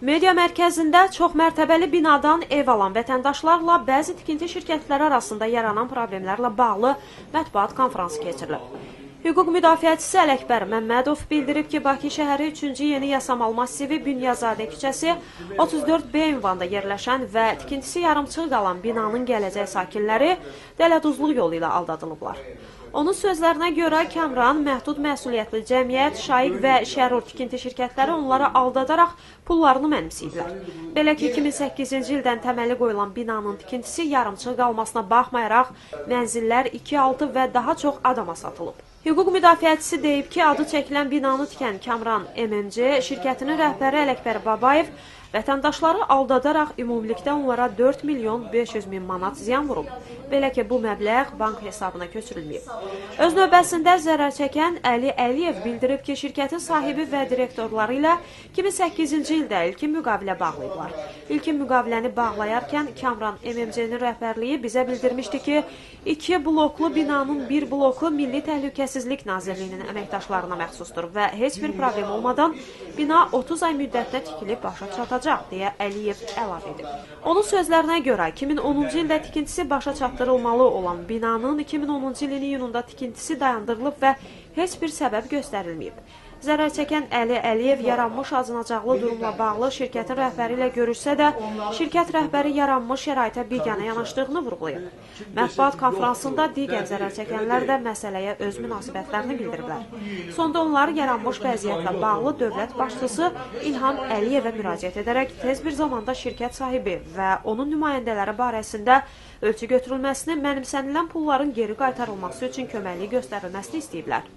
Media mərkəzində çoxmərtəbəli binadan ev alan vətəndaşlarla bəzi tikinti şirkətləri arasında yaranan problemlərlə bağlı mətbuat konfransı keçirilib. Hüquq müdafiəçisi Ələkbər Məmmədov bildirib ki, Bakı şəhəri 3-cü yeni yasamal massivi Bünyazadə küçəsi 34B ünvanda yerləşən və tikintisi yarımçıq qalan binanın gələcək sakinləri dələduzluq yolu ilə aldadılıblar. Onun sözlərinə görə Kamran məhdud məsuliyyətli cəmiyyət, Şaiq və Şərur tikinti şirkətləri onları aldadaraq pullarını mənimsəyiblər. Belə ki, 2008-ci ildən təməli qoyulan binanın tikintisi yarımçıq qalmasına baxmayaraq, mənzillər 2-6 və daha çox adama satılıb. Hüquq müdafiəçisi deyib ki, adı çəkilən binanı tikən Kamran MMC şirkətinin rəhbəri Ələkbər Babayev vətəndaşları aldadaraq ümumilikdə onlara 4 milyon 500 min manat ziyan vurub. Belə ki, bu məbləğ bank hesabına köçürülməyib. Öz növbəsində zərər çəkən Əli Əliyev bildirib ki, şirkətin sahibi və direktorları ilə 2008-ci ildə ilkin müqavilə bağlayıblar. İlkin müqaviləni bağlayarkən Kamran MMC-nin rəhbərliyi bizə bildirmişdi ki, 2 bloklu binanın bir bloku Milli Təhlükəsizlik Nazirliyinin əməkdaşlarına məxsusdur və heç bir problem olmadan bina 30 ay müddətinə tikilib başa çatacaq, deyə Əliyev əlavə edib. Onun sözlərinə görə 2010-cu ildə tikintisi başa çatdırılmalı olan binanın 2010-cu ilin iyununda tikintisi dayandırılıb və heç bir səbəb göstərilməyib. Zərər çəkən Əli Əliyev yaranmış acınacaqlı durumla bağlı şirkətin rəhbəri ilə görüşsə də, şirkət rəhbəri yaranmış şəraitə biganə yanaşdığını vurğulayıb. Mətbuat konfransında digər zərər çəkənlər də məsələyə öz münasibətlərini bildiriblər. Sonda onlar yaranmış vəziyyətlə bağlı dövlət başçısı İlham Əliyevə müraciət edərək tez bir zamanda şirkət sahibi və onun nümayəndələri barəsində ölçü götürülməsini, mənimsənilən pulların geri qaytarılması üçün köməklik göstərilməsini istəyiblər.